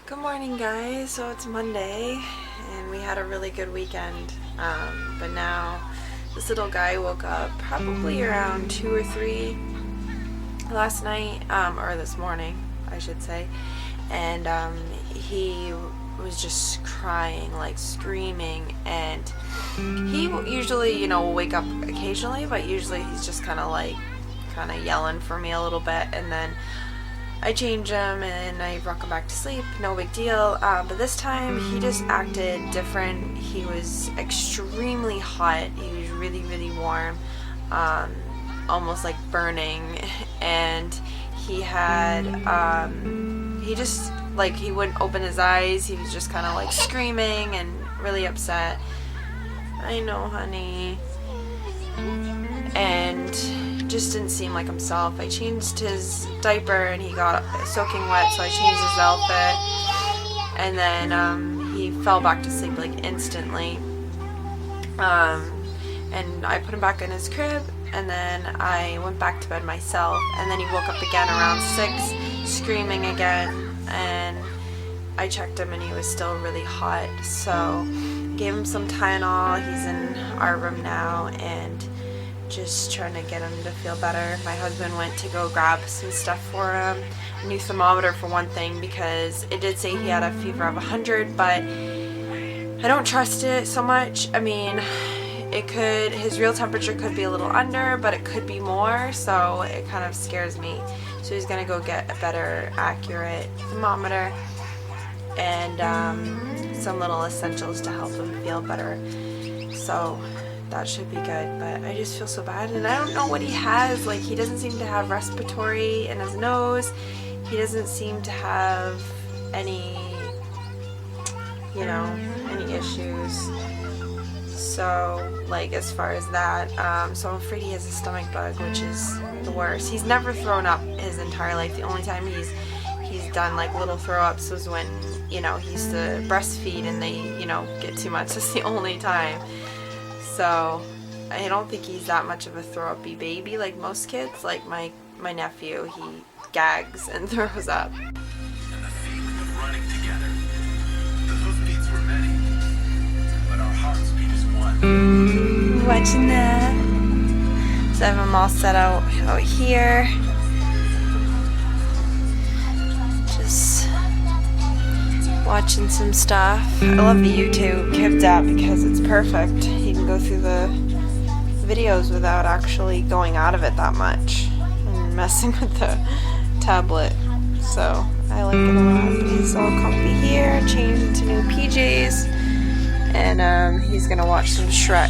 Good morning, guys. So it's Monday and we had a really good weekend, but now this little guy woke up probably around 2 or 3 last night, or this morning I should say, and he was just crying, like screaming, and he usually, will wake up occasionally, but usually he's just kind of yelling for me a little bit, and then I change him and I rock him back to sleep, no big deal, but this time he just acted different. He was extremely hot, he was really, really warm, almost like burning, and he had, he just, like, he wouldn't open his eyes, he was just kind of like screaming and really upset. I know, honey. And just didn't seem like himself. I changed his diaper and he got soaking wet, so I changed his outfit, and then he fell back to sleep like instantly, and I put him back in his crib, and then I went back to bed myself, and then he woke up again around 6 screaming again, and I checked him and he was still really hot, so gave him some Tylenol. He's in our room now and just trying to get him to feel better. My husband went to go grab some stuff for him, a new thermometer for one thing, because it did say he had a fever of 100, but I don't trust it so much. I mean, his real temperature could be a little under, but it could be more, so it kind of scares me. So he's gonna go get a better, accurate thermometer and some little essentials to help him feel better. So that should be good, but I just feel so bad, and I don't know what he has. Like, he doesn't seem to have respiratory in his nose, he doesn't seem to have any, any issues, so, like, as far as that, so I'm afraid he has a stomach bug, which is the worst. He's never thrown up his entire life. The only time he's done, like, little throw-ups was when, he used to breastfeed and they, get too much. That's the only time. So I don't think he's that much of a throw-uppy baby like most kids. Like my nephew, he gags and throws up. And the feeling of running together. The hoofbeats were many, but our hearts beat as one. Watching that. So I have them all set out here. Just watching some stuff. I love the YouTube Kids app because it's perfect. You can go through the videos without actually going out of it that much and messing with the tablet. So I like it a lot. He's all comfy here, changed into new PJs, and he's gonna watch some Shrek.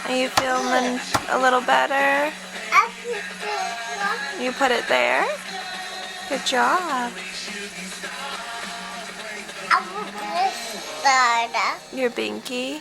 Are you feeling a little better? You put it there? Good job. Your binky.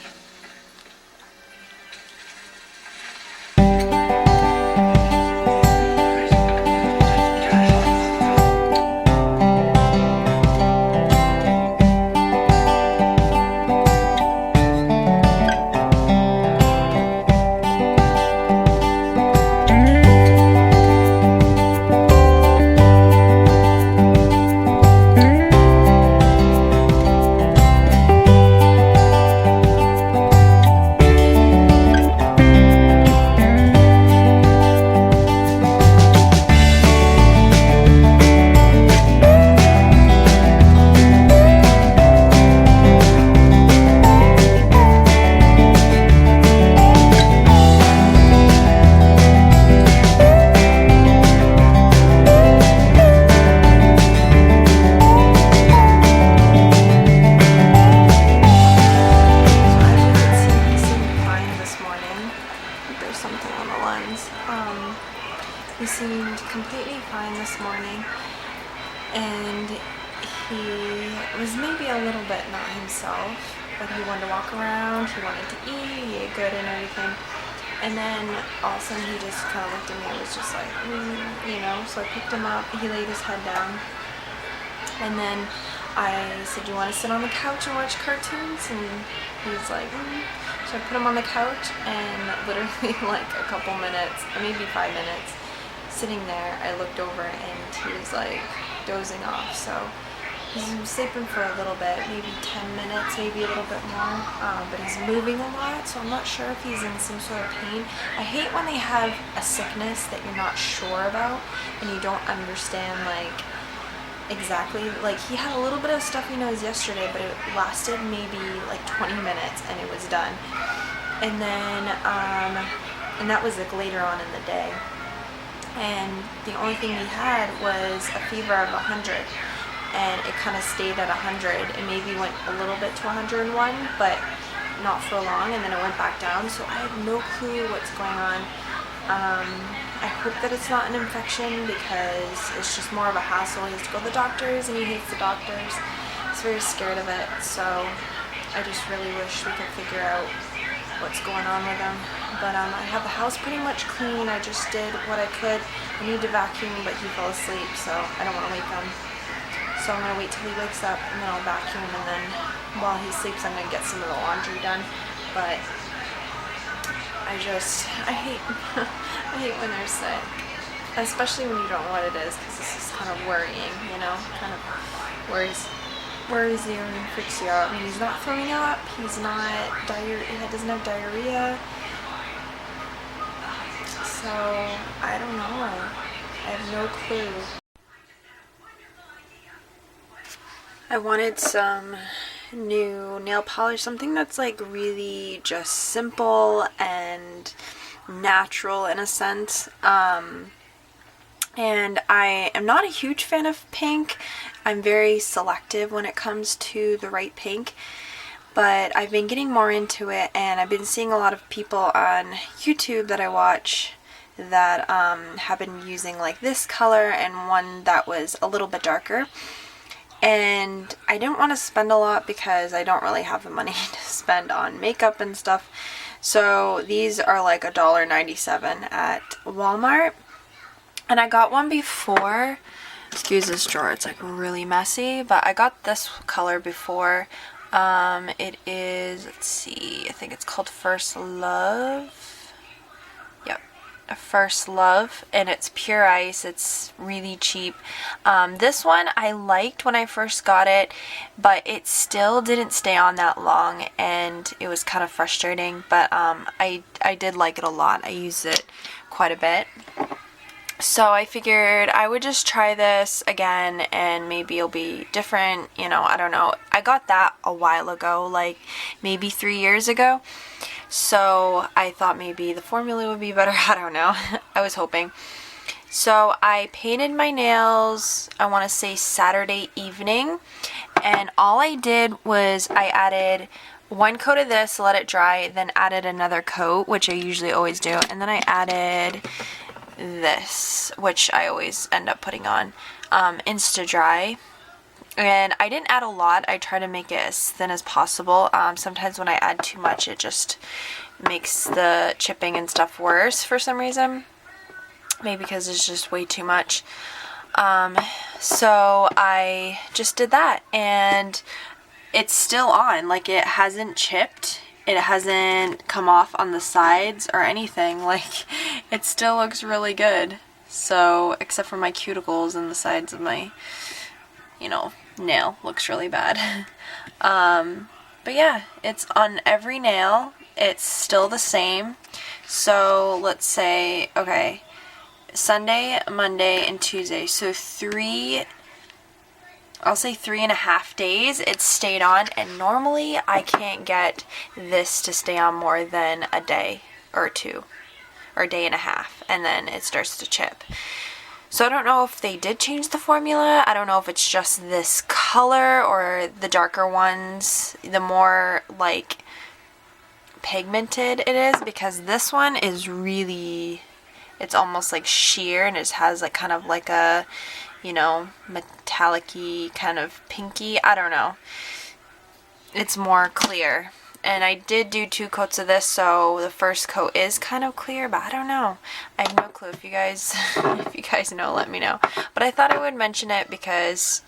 and he was maybe a little bit not himself, but he wanted to walk around, he wanted to eat, he ate good and everything. And then all of a sudden he just kind of looked at me and was just like, you know, so I picked him up, he laid his head down, and then I said, do you want to sit on the couch and watch cartoons? And he was like, So I put him on the couch, and literally like a couple minutes, maybe 5 minutes, sitting there, I looked over and he was like dozing off. So he's sleeping for a little bit, maybe 10 minutes, maybe a little bit more, but he's moving a lot, so I'm not sure if he's in some sort of pain. I hate when they have a sickness that you're not sure about and you don't understand like exactly. Like he had a little bit of stuffy nose yesterday, but it lasted maybe like 20 minutes and it was done. And then and that was like later on in the day, and the only thing he had was a fever of 100, and it kind of stayed at 100 and maybe went a little bit to 101, but not for long, and then it went back down. So I have no clue what's going on. I hope that it's not an infection, because it's just more of a hassle. He has to go to the doctors and he hates the doctors. He's very scared of it, so I just really wish we could figure out what's going on with him. But I have the house pretty much clean. I just did what I could. I need to vacuum, but he fell asleep, so I don't want to wake him. So I'm going to wait till he wakes up, and then I'll vacuum, and then while he sleeps I'm going to get some of the laundry done. But I hate I hate when they're sick, especially when you don't know what it is, because this is kind of worrying, you know, kind of worries you and freaks you out. I mean, he's not throwing up, he's not he doesn't have diarrhea, so I don't know, I have no clue. I wanted some new nail polish, something that's like really just simple and natural in a sense. And I am not a huge fan of pink. I'm very selective when it comes to the right pink, but I've been getting more into it, and I've been seeing a lot of people on YouTube that I watch that have been using like this color and one that was a little bit darker. And I didn't want to spend a lot because I don't really have the money to spend on makeup and stuff. So these are like $1.97 at Walmart. And I got one before. Excuse this drawer, it's like really messy. But I got this color before. It is, let's see, I think it's called First Love. First Love, and it's pure ice. It's really cheap. This one I liked when I first got it, but it still didn't stay on that long, and it was kind of frustrating, but I did like it a lot. I used it quite a bit. So I figured I would just try this again, and maybe it'll be different, you know, I don't know. I got that a while ago, like maybe 3 years ago. So I thought maybe the formula would be better. I don't know. I was hoping. So I painted my nails, I want to say Saturday evening. And all I did was I added one coat of this, let it dry, then added another coat, which I usually always do. And then I added this, which I always end up putting on, Insta-Dry. And I didn't add a lot. I try to make it as thin as possible. Sometimes when I add too much, it just makes the chipping and stuff worse for some reason. Maybe because it's just way too much. So I just did that, and it's still on. Like, it hasn't chipped. It hasn't come off on the sides or anything. Like, it still looks really good. So, except for my cuticles and the sides of my, you know, nail looks really bad. But yeah, it's on every nail. It's still the same. So let's say, okay, Sunday, Monday, and Tuesday. So I'll say 3.5 days it stayed on, and normally I can't get this to stay on more than a day or two, or a day and a half, and then it starts to chip. So I don't know if they did change the formula. I don't know if it's just this color or the darker ones, the more like pigmented it is, because this one is really, it's almost like sheer, and it has like kind of like a, you know, metallic-y, kind of pinky. I don't know. It's more clear. And I did do 2 coats of this, so the first coat is kind of clear, but I don't know. I have no clue. If you guys know, let me know. But I thought I would mention it because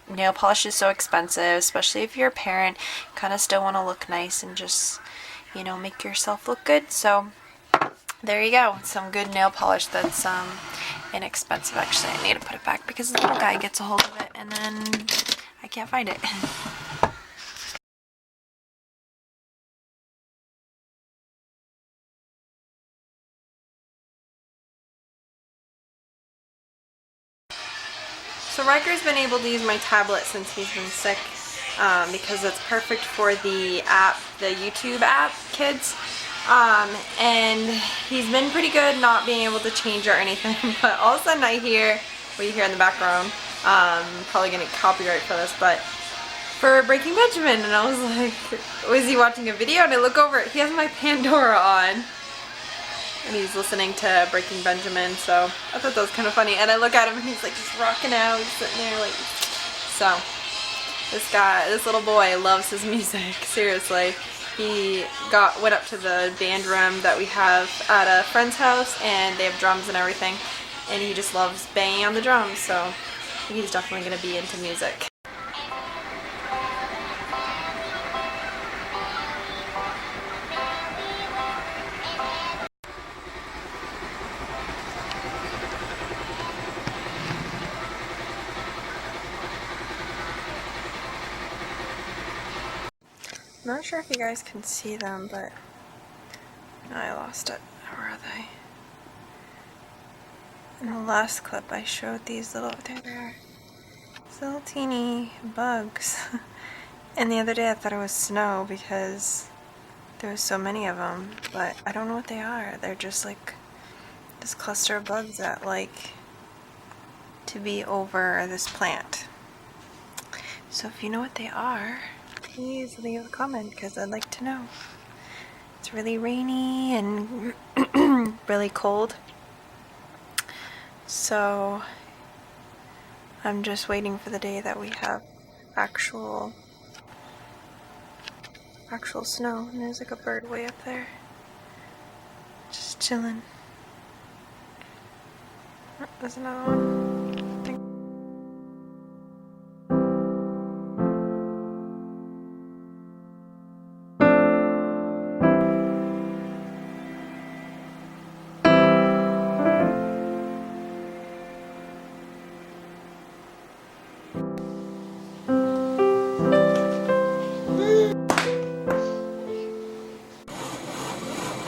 nail polish is so expensive, especially if you're a parent. You kind of still want to look nice and just, you know, make yourself look good. So there you go. Some good nail polish that's inexpensive. Actually, I need to put it back because the little guy gets a hold of it and then I can't find it. So Riker's been able to use my tablet since he's been sick because it's perfect for the app, the YouTube app, kids. And he's been pretty good not being able to change or anything, but all of a sudden I hear, what you hear in the background, probably gonna get copyright for this, but for Breaking Benjamin, and I was like, was he watching a video? And I look over, he has my Pandora on. And he's listening to Breaking Benjamin, so I thought that was kind of funny. And I look at him and he's like just rocking out, he's sitting there like, so this little boy loves his music, seriously. He went up to the band room that we have at a friend's house and they have drums and everything. And he just loves banging on the drums, so I think he's definitely going to be into music. I'm not sure if you guys can see them, but no, I lost it. Where are they? In the last clip I showed these little, these little teeny bugs. And the other day I thought it was snow because there was so many of them, but I don't know what they are. They're just like this cluster of bugs that like to be over this plant. So if you know what they are, please leave a comment because I'd like to know. It's really rainy and really cold. So I'm just waiting for the day that we have actual snow. And there's like a bird way up there. Just chilling. Oh, there's another one.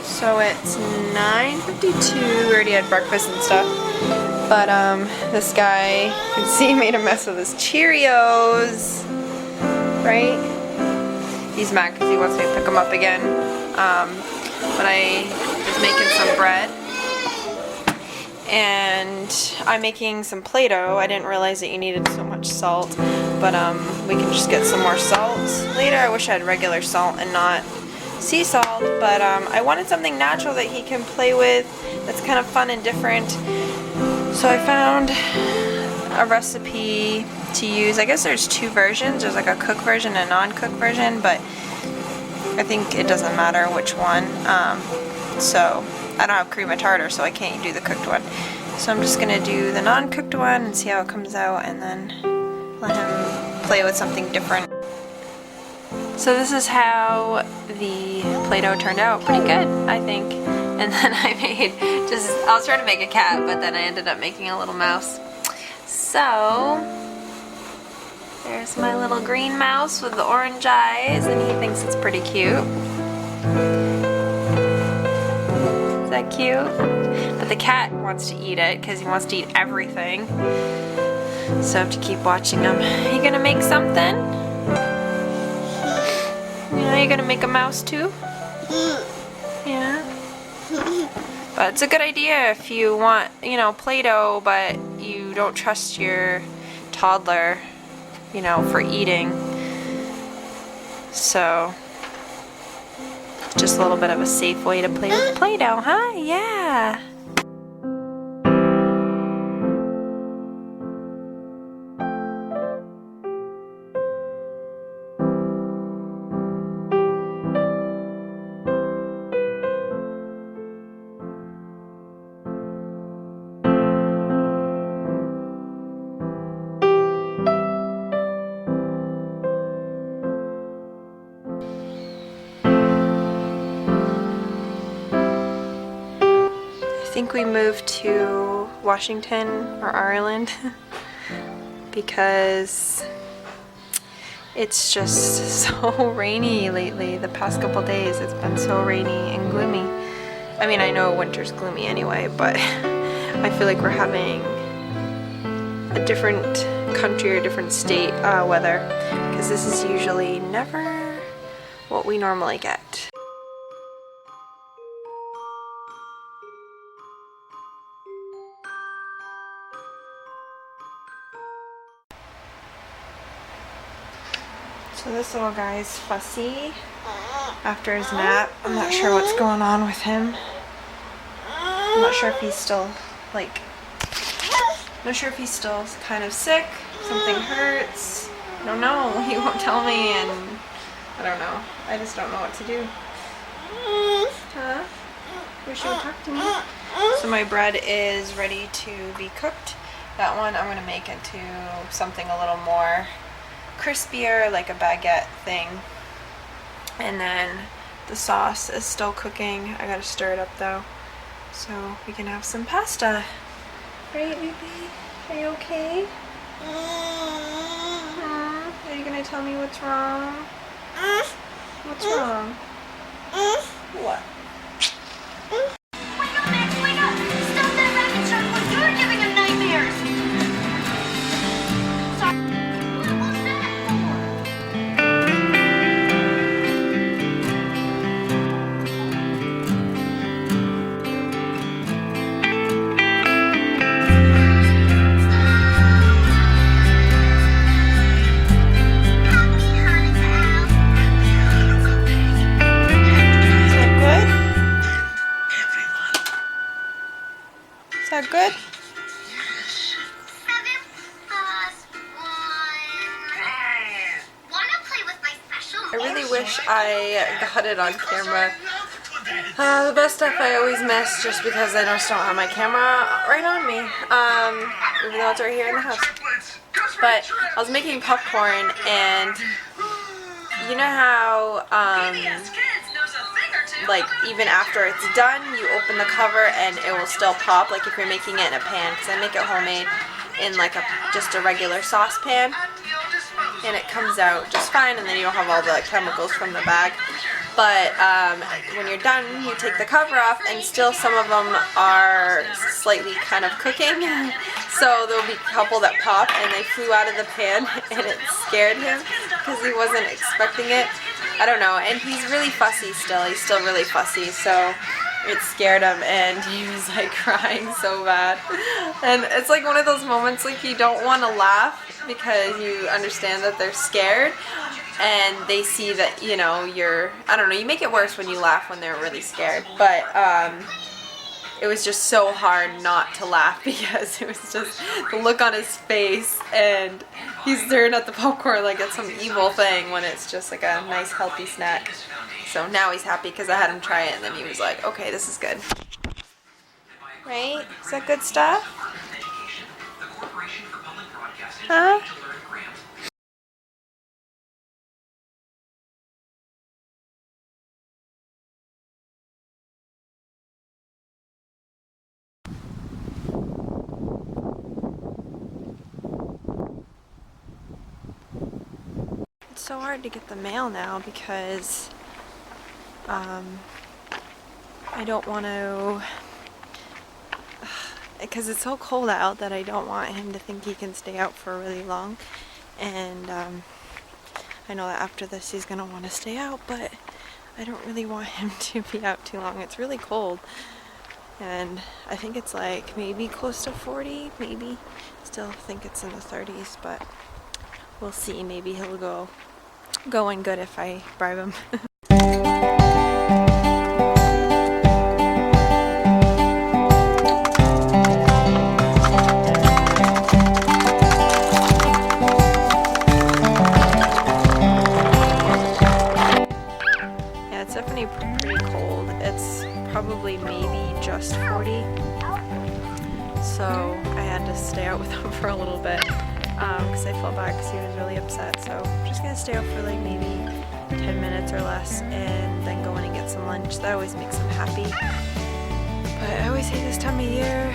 So it's 9:52, we already had breakfast and stuff, but this guy, you can see, made a mess with his Cheerios, right? He's mad because he wants me to pick them up again, but I was making some bread, and I'm making some Play-Doh. I didn't realize that you needed so much salt, but we can just get some more salt later. I wish I had regular salt and not sea salt, but I wanted something natural that he can play with that's kind of fun and different. So I found a recipe to use. I guess there's 2 versions. There's like a cooked version and a non-cooked version, but I think it doesn't matter which one. So I don't have cream of tartar, so I can't do the cooked one. So I'm just gonna do the non-cooked one and see how it comes out, and then let him play with something different. So this is how the Play-Doh turned out. Pretty good, I think. And then I was trying to make a cat, but then I ended up making a little mouse. So there's my little green mouse with the orange eyes, and he thinks it's pretty cute. Is that cute? But the cat wants to eat it because he wants to eat everything. So I have to keep watching him. You gonna make something? Yeah, you gonna make a mouse too? Yeah. But it's a good idea if you want, you know, Play-Doh, but you don't trust your toddler, you know, for eating. So it's just a little bit of a safe way to play with Play-Doh, huh? Yeah. think we moved to Washington or Ireland because it's just so rainy lately. The past couple days it's been so rainy and gloomy. I mean, I know winter's gloomy anyway, but I feel like we're having a different country or different state weather, because this is usually never what we normally get. So this little guy's fussy after his nap. I'm not sure what's going on with him. I'm not sure if he's still kind of sick. Something hurts. I don't know. He won't tell me, and I don't know. I just don't know what to do. Huh? Wish you would talk to me. So my bread is ready to be cooked. That one I'm going to make into something a little more crispier, like a baguette thing. And then the sauce is still cooking. I gotta stir it up though, so we can have some pasta. Right, baby? Are you okay? Are you gonna tell me what's wrong? What's wrong? What? Wake up, Max, wake up! Stop that racket circle! You're giving him nightmares! Sorry. What's that for? Is that good? 7 plus 1. Wanna play with my special I really wish I got it on camera. The best stuff I always miss just because I just don't have my camera right on me, even though it's right here in the house. But I was making popcorn, and you know how like even after it's done, you open the cover and it will still pop, like if you're making it in a pan, because I make it homemade in like just a regular saucepan, and it comes out just fine, and then you don't have all the chemicals from the bag. But when you're done, you take the cover off, and still some of them are slightly kind of cooking. So there'll be a couple that pop, and they flew out of the pan, and it scared him because he wasn't expecting it. I don't know, and he's really fussy still. He's still really fussy, so it scared him, and he was like crying so bad. And it's like one of those moments like you don't want to laugh because you understand that they're scared, and they see that, you know, I don't know, you make it worse when you laugh when they're really scared. But it was just so hard not to laugh because it was just the look on his face, and he's staring at the popcorn like it's some evil thing when it's just like a nice healthy snack. So now he's happy because I had him try it, and then he was like, okay, this is good. Right? Is that good stuff? Huh? It's so hard to get the mail now because I don't want to, because it's so cold out that I don't want him to think he can stay out for really long, and I know that after this he's going to want to stay out, but I don't really want him to be out too long. It's really cold, and I think it's like maybe close to 40, maybe. Still think it's in the 30s, but we'll see. Maybe he'll go in good if I bribe him. Yeah, it's definitely pretty cold. It's probably maybe just 40. So I had to stay out with him for a little bit because I felt bad because he was really upset. So I'm just gonna stay out for like maybe 10 minutes or less, and then go in and get some lunch. That always makes him happy. But I always hate this time of year,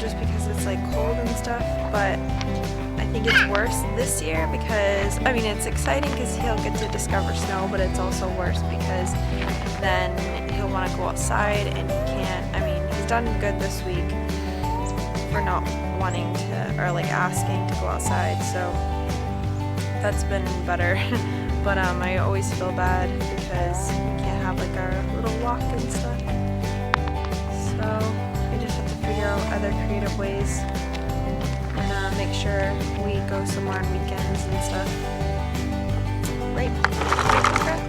just because it's like cold and stuff, but I think it's worse this year because, I mean, it's exciting because he'll get to discover snow, but it's also worse because then he'll want to go outside and he can't. I mean, he's done good this week for not wanting to, or like asking to go outside, so that's been better. But I always feel bad because we can't have like our little walk and stuff. So we just have to figure out other creative ways and make sure we go somewhere on weekends and stuff. Right? Okay.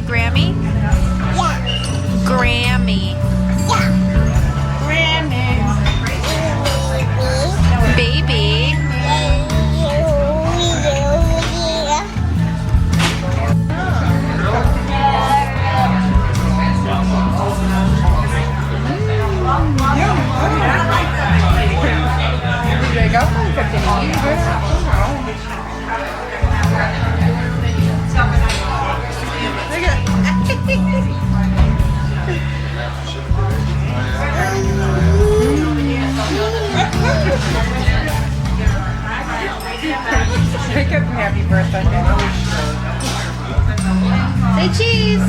Grammy? Yeah. Grammy. Yeah. Baby. Pick up happy birthday. Say cheese.